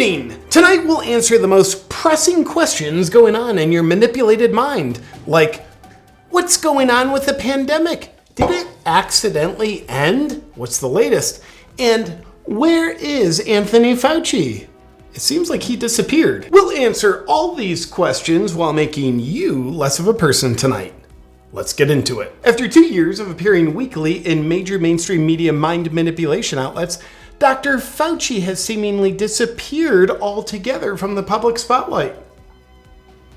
evening! Tonight we'll answer the most pressing questions going on in your manipulated mind. Like, what's going on with the pandemic? Did it accidentally end? What's the latest? And where is Anthony Fauci? It seems like he disappeared. We'll answer all these questions while making you less of a person tonight. Let's get into it. After 2 years of appearing weekly in major mainstream media mind manipulation outlets, Dr. Fauci has seemingly disappeared altogether from the public spotlight.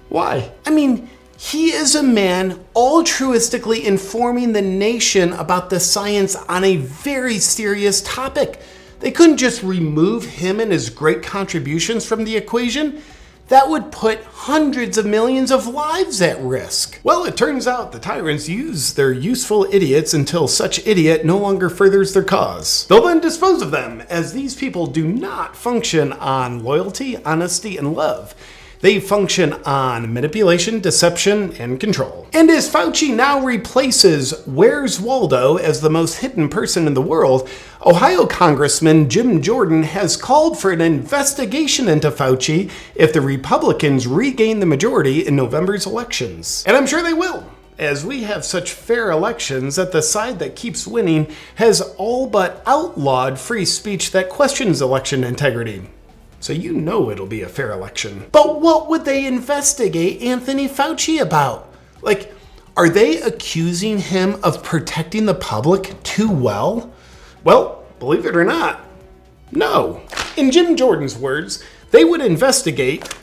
Why? I mean, he is a man altruistically informing the nation about the science on a very serious topic. They couldn't just remove him and his great contributions from the equation. That would put hundreds of millions of lives at risk. Well, it turns out the tyrants use their useful idiots until such idiot no longer furthers their cause. They'll then dispose of them, as these people do not function on loyalty, honesty, and love. They function on manipulation, deception, and control. And as Fauci now replaces Where's Waldo as the most hidden person in the world, Ohio Congressman Jim Jordan has called for an investigation into Fauci if the Republicans regain the majority in November's elections. And I'm sure they will, as we have such fair elections that the side that keeps winning has all but outlawed free speech that questions election integrity. So you know it'll be a fair election. But what would they investigate Anthony Fauci about? Like, are they accusing him of protecting the public too well? Well, believe it or not, no. In Jim Jordan's words, they would investigate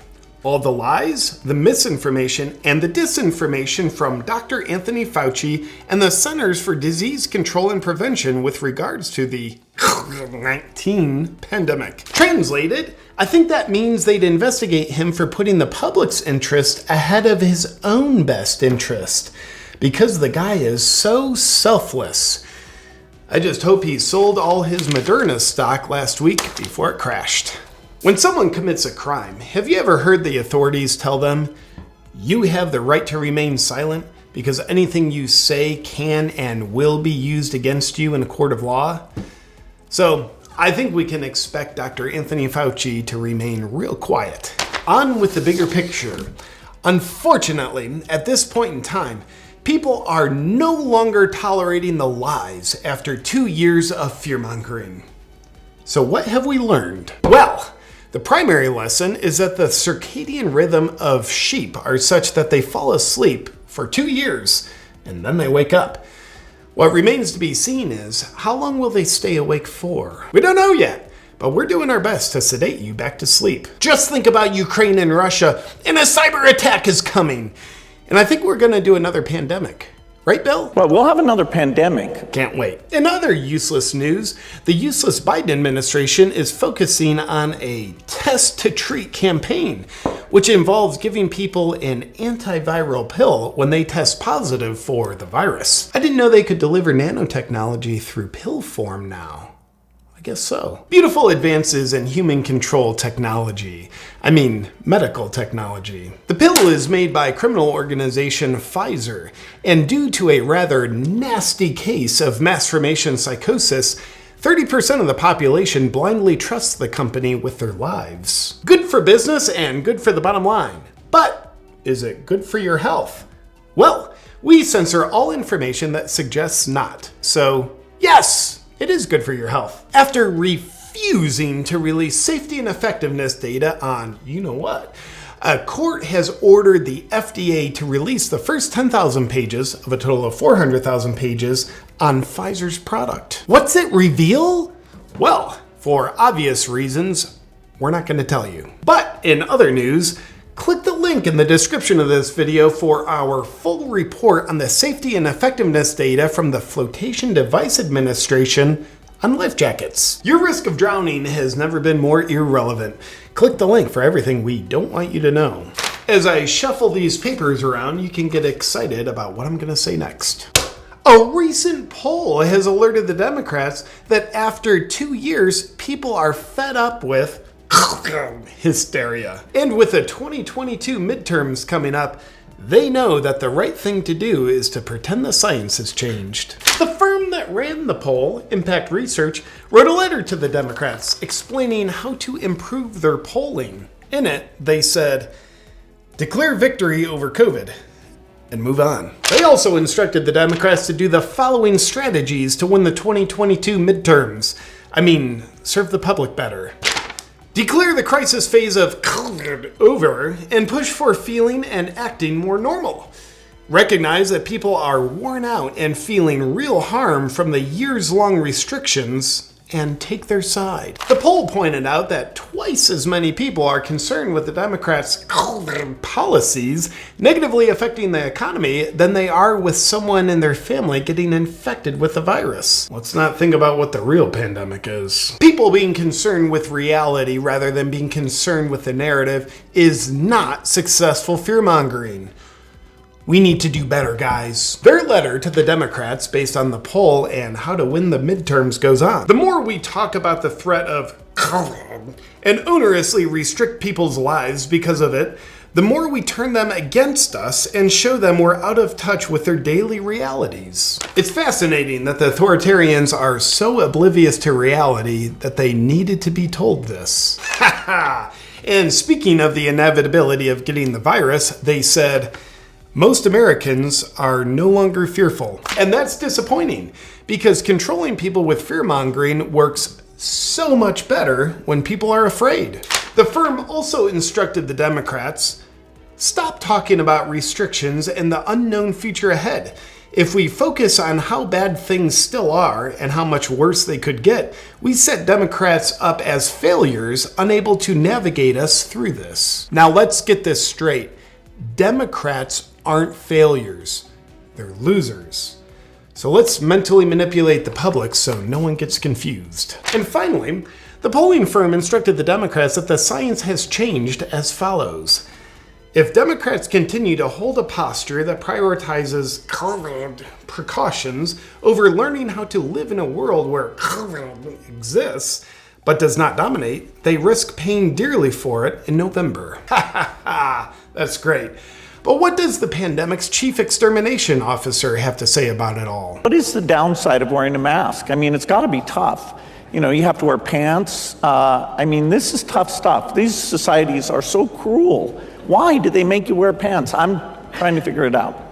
all the lies, the misinformation, and the disinformation from Dr. Anthony Fauci and the Centers for Disease Control and Prevention with regards to the COVID-19 pandemic. Translated, I think that means they'd investigate him for putting the public's interest ahead of his own best interest, because the guy is so selfless. I just hope he sold all his Moderna stock last week before it crashed. When someone commits a crime, have you ever heard the authorities tell them, you have the right to remain silent because anything you say can and will be used against you in a court of law? So I think we can expect Dr. Anthony Fauci to remain real quiet. On with the bigger picture. Unfortunately, at this point in time, people are no longer tolerating the lies after 2 years of fear-mongering. So what have we learned? Well, the primary lesson is that the circadian rhythm of sheep are such that they fall asleep for 2 years and then they wake up. What remains to be seen is, how long will they stay awake for? We don't know yet, but we're doing our best to sedate you back to sleep. Just think about Ukraine and Russia, and a cyber attack is coming. And I think we're gonna do another pandemic. Right, Bill? Well, we'll have another pandemic. Can't wait. In other useless news, the useless Biden administration is focusing on a test to treat campaign, which involves giving people an antiviral pill when they test positive for the virus. I didn't know they could deliver nanotechnology through pill form now. I guess so. Beautiful advances in human control technology. I mean, medical technology. The pill is made by criminal organization Pfizer, and due to a rather nasty case of mass formation psychosis, 30% of the population blindly trusts the company with their lives. Good for business and good for the bottom line. But is it good for your health? Well, we censor all information that suggests not. So, yes! It is good for your health. After refusing to release safety and effectiveness data on you-know-what, a court has ordered the FDA to release the first 10,000 pages of a total of 400,000 pages on Pfizer's product. What's it reveal? Well, for obvious reasons, we're not going to tell you. But in other news, click the link in the description of this video for our full report on the safety and effectiveness data from the Flotation Device Administration on life jackets. Your risk of drowning has never been more irrelevant. Click the link for everything we don't want you to know. As I shuffle these papers around, you can get excited about what I'm going to say next. A recent poll has alerted the Democrats that after 2 years, people are fed up with hysteria. And with the 2022 midterms coming up, They know that the right thing to do is to pretend the science has changed. The firm that ran the poll, Impact Research, wrote a letter to the Democrats explaining how to improve their polling. In it, they said, declare victory over COVID and move on. They also instructed the Democrats to do the following strategies to win the 2022 midterms. Serve the public better. Declare the crisis phase of COVID over and push for feeling and acting more normal. Recognize that people are worn out and feeling real harm from the years-long restrictions and take their side. The poll pointed out that twice as many people are concerned with the Democrats' policies negatively affecting the economy than they are with someone in their family getting infected with the virus. Let's not think about what the real pandemic is. People being concerned with reality rather than being concerned with the narrative is not successful fear-mongering. We need to do better, guys. Their letter to the Democrats based on the poll and how to win the midterms goes on. The more we talk about the threat of COVID and onerously restrict people's lives because of it, the more we turn them against us and show them we're out of touch with their daily realities. It's fascinating that the authoritarians are so oblivious to reality that they needed to be told this. Ha ha! And speaking of the inevitability of getting the virus, they said, most Americans are no longer fearful. And that's disappointing because controlling people with fear-mongering works so much better when people are afraid. The firm also instructed the Democrats, stop talking about restrictions and the unknown future ahead. If we focus on how bad things still are and how much worse they could get, we set Democrats up as failures, unable to navigate us through this. Now let's get this straight. Democrats aren't failures, they're losers. So let's mentally manipulate the public so no one gets confused. And finally, the polling firm instructed the Democrats that the science has changed as follows. If Democrats continue to hold a posture that prioritizes COVID precautions over learning how to live in a world where COVID exists, but does not dominate, they risk paying dearly for it in November. Ha ha ha, that's great. But what does the pandemic's chief extermination officer have to say about it all? What is the downside of wearing a mask? It's got to be tough. You have to wear pants. This is tough stuff. These societies are so cruel. Why do they make you wear pants? I'm trying to figure it out.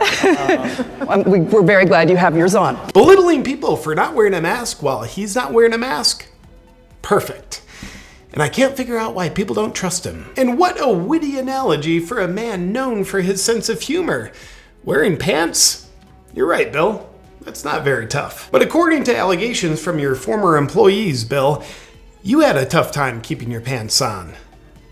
We're very glad you have yours on. Belittling people for not wearing a mask while he's not wearing a mask? Perfect. And I can't figure out why people don't trust him. And what a witty analogy for a man known for his sense of humor. Wearing pants? You're right, Bill. That's not very tough. But according to allegations from your former employees, Bill, you had a tough time keeping your pants on.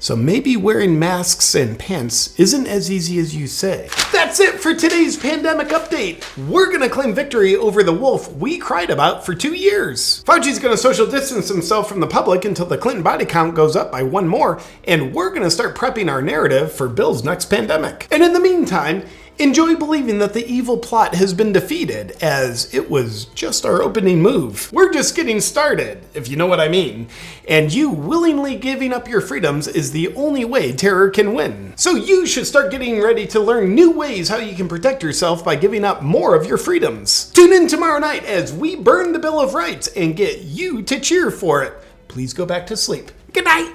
So maybe wearing masks and pants isn't as easy as you say. That's it for today's pandemic update. We're gonna claim victory over the wolf we cried about for 2 years. Fauci's gonna social distance himself from the public until the Clinton body count goes up by 1 more, and we're gonna start prepping our narrative for Bill's next pandemic. And in the meantime, enjoy believing that the evil plot has been defeated, as it was just our opening move. We're just getting started, if you know what I mean. And you willingly giving up your freedoms is the only way terror can win. So you should start getting ready to learn new ways how you can protect yourself by giving up more of your freedoms. Tune in tomorrow night as we burn the Bill of Rights and get you to cheer for it. Please go back to sleep. Good night.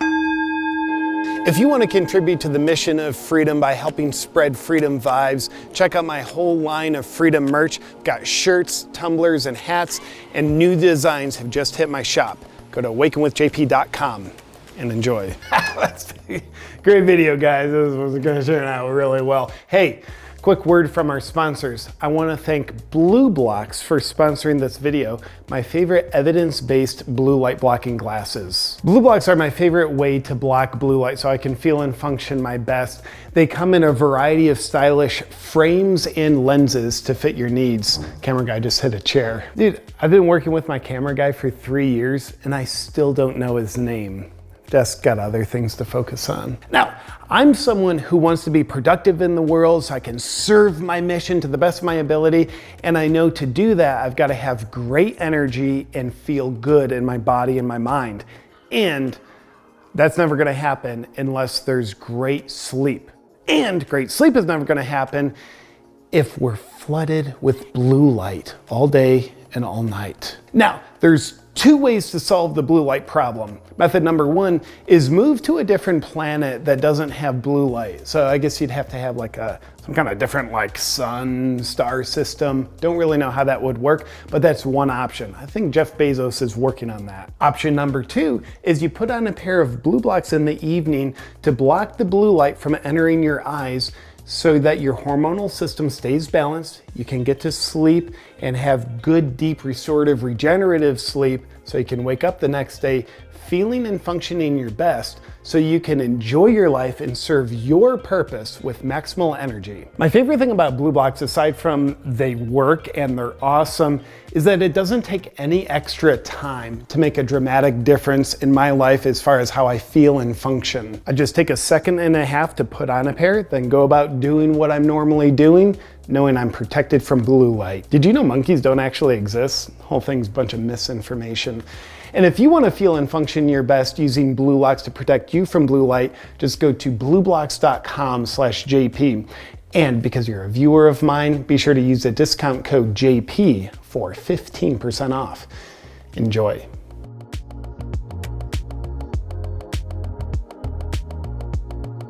If you want to contribute to the mission of freedom by helping spread freedom vibes, check out my whole line of freedom merch. I've got shirts, tumblers, and hats, and new designs have just hit my shop. Go to awakenwithjp.com and enjoy. That's a great video, guys. This was going to turn out really well. Hey, quick word from our sponsors. I want to thank Blue Blocks for sponsoring this video, my favorite evidence-based blue light blocking glasses. Blue Blocks are my favorite way to block blue light so I can feel and function my best. They come in a variety of stylish frames and lenses to fit your needs. Camera guy just hit a chair. Dude, I've been working with my camera guy for 3 years and I still don't know his name. Just got other things to focus on. Now, I'm someone who wants to be productive in the world so I can serve my mission to the best of my ability. And I know to do that, I've got to have great energy and feel good in my body and my mind. And that's never going to happen unless there's great sleep. And great sleep is never gonna happen if we're flooded with blue light all day and all night. Now, there's 2 ways to solve the blue light problem. Method number 1 is move to a different planet that doesn't have blue light. So I guess you'd have to have like some kind of different like sun star system. Don't really know how that would work, but that's one option. I think Jeff Bezos is working on that. Option number 2 is you put on a pair of blue blocks in the evening to block the blue light from entering your eyes, so that your hormonal system stays balanced, you can get to sleep and have good, deep, restorative, regenerative sleep so you can wake up the next day feeling and functioning your best so you can enjoy your life and serve your purpose with maximal energy. My favorite thing about blue blocks, aside from they work and they're awesome, is that it doesn't take any extra time to make a dramatic difference in my life as far as how I feel and function. I just take a 1.5 seconds to put on a pair, then go about doing what I'm normally doing, knowing I'm protected from blue light. Did you know monkeys don't actually exist? The whole thing's a bunch of misinformation. And if you want to feel and function your best using blue blocks to protect you from blue light, just go to blueblocks.com/JP. And because you're a viewer of mine, be sure to use the discount code JP for 15% off. Enjoy.